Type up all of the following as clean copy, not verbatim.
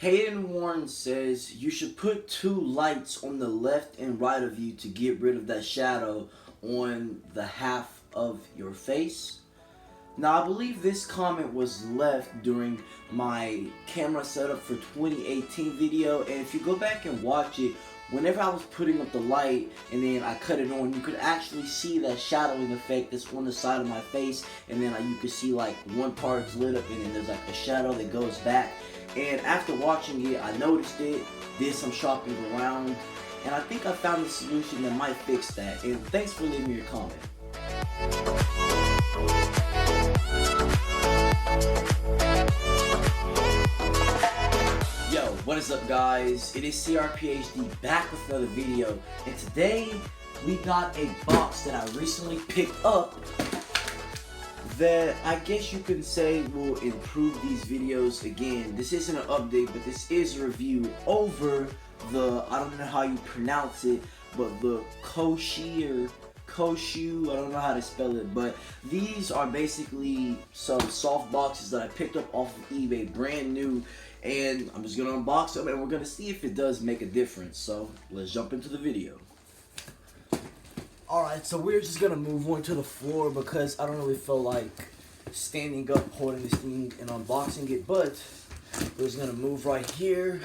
Hayden Warren says you should put 2 lights on the left and right of you to get rid of that shadow on the half of your face. Now, I believe this comment was left during my camera setup for 2018 video, and if you go back and watch it, whenever I was putting up the light and then I cut it on, you could actually see that shadowing effect that's on the side of my face, and then you could see like one part's lit up and then there's like a shadow that goes back. And after watching it, I noticed it, did some shopping around, and I think I found a solution that might fix that. And thanks for leaving your comment. Yo, what is up guys? It is CRPHD back with another video, and today we got a box that I recently picked up that I guess you can say will improve these videos again. This isn't an update, but this is a review over the, I don't know how you pronounce it, but the Kshioe, I don't know how to spell it, but these are basically some soft boxes that I picked up off of eBay, brand new, and I'm just gonna unbox them and we're gonna see if it does make a difference. So let's jump into the video. Alright, so we're just gonna move on to the floor because I don't really feel like standing up, holding this thing and unboxing it, but we're just gonna move right here.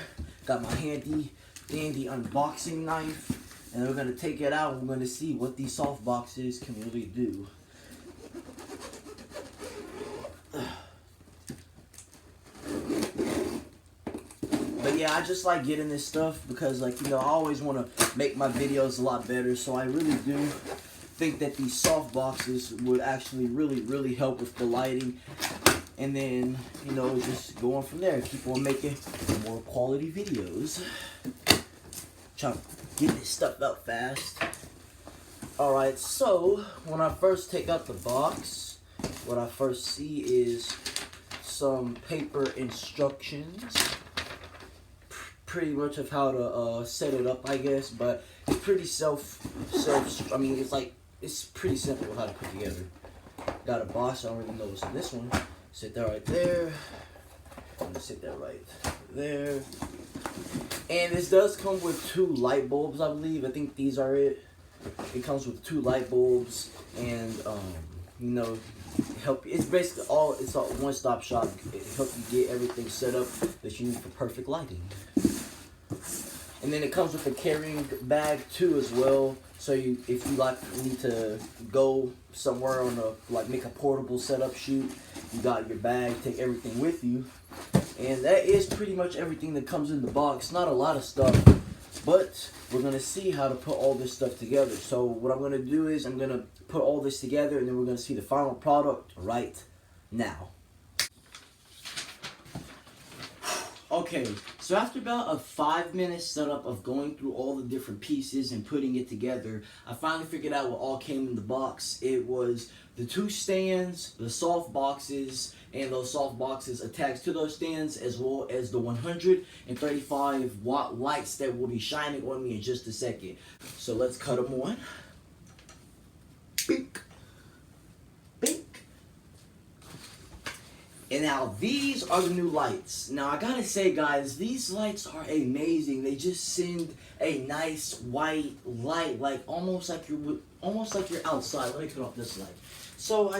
Got my handy dandy unboxing knife, and we're gonna take it out and we're gonna see what these soft boxes can really do. But yeah, I just like getting this stuff because, like, you know, I always want to make my videos a lot better, so I really do think that these soft boxes would actually really help with the lighting, and then, you know, just go on from there, keep on making more quality videos. Trying to get this stuff out fast. Alright, so when I first take out the box, what I first see is some paper instructions, pretty much of how to set it up, I guess, but it's pretty I mean, it's pretty simple how to put together. Got a box, I don't really know what's in this one. Sit that right there. I'm gonna sit that right there. And this does come with 2 light bulbs, I believe. I think these are it. It comes with 2 light bulbs, and you know, it's basically it's a one-stop shop. It helps you get everything set up that you need for perfect lighting. And then it comes with a carrying bag too as well. So if you need to go somewhere on make a portable setup shoot, you got your bag, take everything with you. And that is pretty much everything that comes in the box. Not a lot of stuff, but we're gonna see how to put all this stuff together. So what I'm gonna do is I'm gonna put all this together, and then we're gonna see the final product right now. Okay, so after about a 5-minute setup of going through all the different pieces and putting it together, I finally figured out what all came in the box. It was the 2 stands, the soft boxes, and those soft boxes attached to those stands, as well as the 135 watt lights that will be shining on me in just a second. So let's cut them on. Bink. Bink. And now these are the new lights. Now I gotta say guys, these lights are amazing. They just send a nice white light, like almost like you're outside. Let me cut off this light. So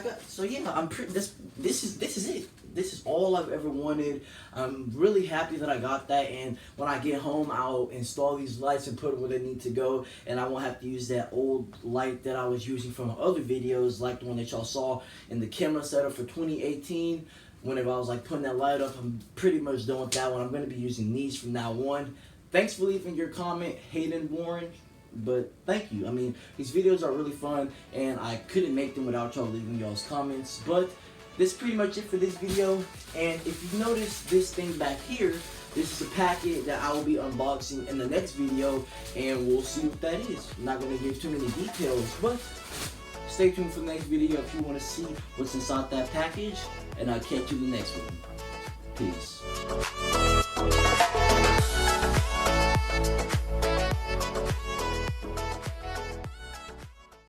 yeah, I'm pretty. This is it. This is all I've ever wanted. I'm really happy that I got that, and when I get home, I'll install these lights and put them where they need to go, and I won't have to use that old light that I was using from other videos, like the one that y'all saw in the camera setup for 2018. Whenever I was like putting that light up, I'm pretty much done with that one. I'm going to be using these from now on. Thanks for leaving your comment, Hayden Warren. But thank you. I mean, these videos are really fun, and I couldn't make them without y'all leaving y'all's comments. But this is pretty much it for this video. And if you notice this thing back here, this is a packet that I will be unboxing in the next video, and we'll see what that is. I'm not going to give too many details, but stay tuned for the next video if you want to see what's inside that package, and I'll catch you in the next one. Peace.